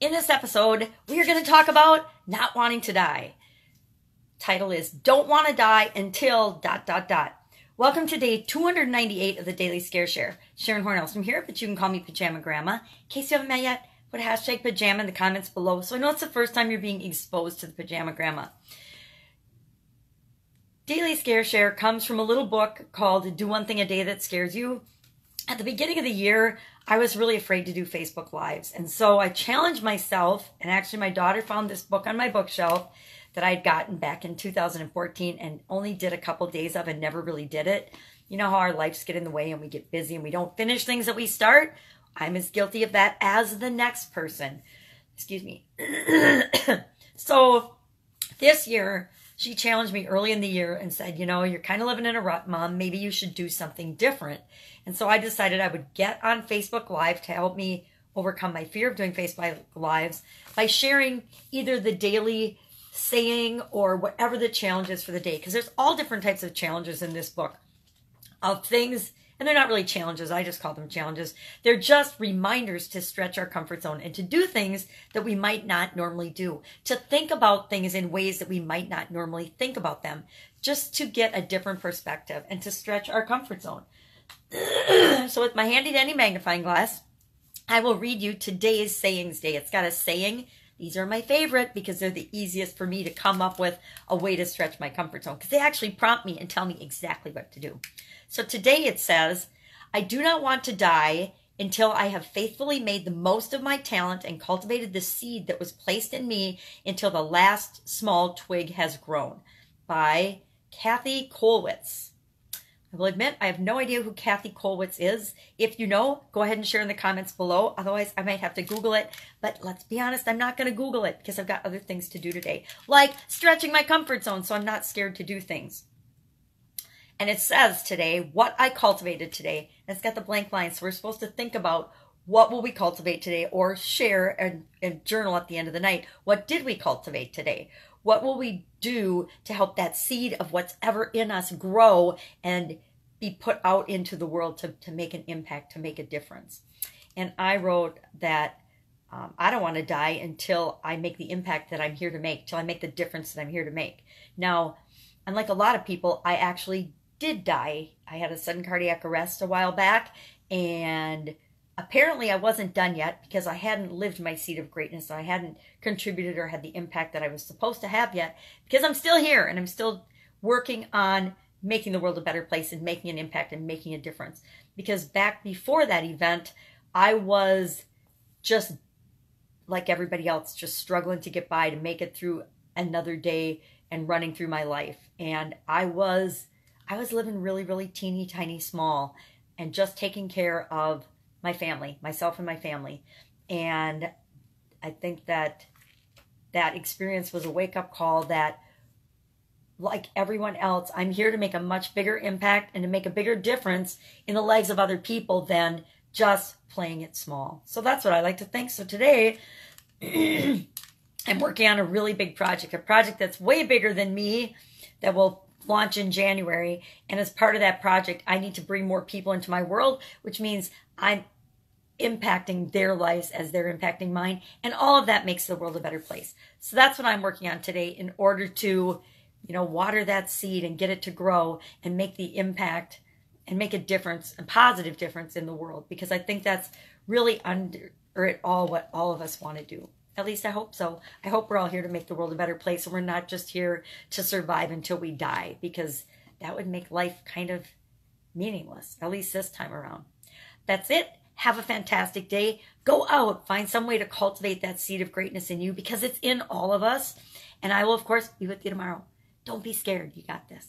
In this episode, we are going to talk about not wanting to die. Title is Don't Want to Die Until ... Welcome to day 298 of the Daily Scare Share. Sharon Horne-Ellstrom here, but you can call me Pajama Grandma. In case you haven't met yet, put hashtag pajama in the comments below so I know it's the first time you're being exposed to the Pajama Grandma. Daily Scare Share comes from a little book called Do One Thing a Day That Scares You. At the beginning of the year, I was really afraid to do Facebook Lives. And so I challenged myself, and actually my daughter found this book on my bookshelf that I'd gotten back in 2014 and only did a couple days of and never really did it. You know how our lives get in the way and we get busy and we don't finish things that we start? I'm as guilty of that as the next person. Excuse me. So this year, she challenged me early in the year and said, you know, you're kind of living in a rut, Mom. Maybe you should do something different. And so I decided I would get on Facebook Live to help me overcome my fear of doing Facebook Lives by sharing either the daily saying or whatever the challenge is for the day. Because there's all different types of challenges in this book of things, and they're not really challenges. I just call them challenges. They're just reminders to stretch our comfort zone and to do things that we might not normally do. To think about things in ways that we might not normally think about them. Just to get a different perspective and to stretch our comfort zone. So with my handy dandy magnifying glass, I will read you today's sayings day. It's got a saying. These are my favorite because they're the easiest for me to come up with a way to stretch my comfort zone because they actually prompt me and tell me exactly what to do. So today it says, I do not want to die until I have faithfully made the most of my talent and cultivated the seed that was placed in me until the last small twig has grown. By Kathy Kollwitz. I will admit, I have no idea who Kathy Kollwitz is. If you know, go ahead and share in the comments below. Otherwise, I might have to Google it. But let's be honest, I'm not going to Google it because I've got other things to do today. Like stretching my comfort zone so I'm not scared to do things. And it says today, what I cultivated today. And it's got the blank line. So we're supposed to think about what will we cultivate today or share and journal at the end of the night. What did we cultivate today? What will we do to help that seed of what's ever in us grow and be put out into the world to make an impact, to make a difference? And I wrote that I don't want to die until I make the impact that I'm here to make, till I make the difference that I'm here to make. Now, unlike a lot of people, I actually did die. I had a sudden cardiac arrest a while back, and apparently I wasn't done yet because I hadn't lived my seed of greatness. So I hadn't contributed or had the impact that I was supposed to have yet because I'm still here and I'm still working on making the world a better place and making an impact and making a difference. Because back before that event, I was just like everybody else, just struggling to get by, to make it through another day and running through my life. And I was living really, really teeny tiny small and just taking care of my family, myself and my family. And I think that that experience was a wake-up call that, like everyone else, I'm here to make a much bigger impact and to make a bigger difference in the lives of other people than just playing it small. So that's what I like to think. So today, I'm working on a really big project, a project that's way bigger than me, that will launch in January. And as part of that project, I need to bring more people into my world, which means I'm impacting their lives as they're impacting mine. And all of that makes the world a better place. So that's what I'm working on today in order to, you know, water that seed and get it to grow and make the impact and make a difference, a positive difference in the world. Because I think that's really under it all what all of us want to do. At least I hope so. I hope we're all here to make the world a better place and we're not just here to survive until we die, because that would make life kind of meaningless, at least this time around. That's it. Have a fantastic day. Go out. Find some way to cultivate that seed of greatness in you because it's in all of us. And I will, of course, be with you tomorrow. Don't be scared. You got this.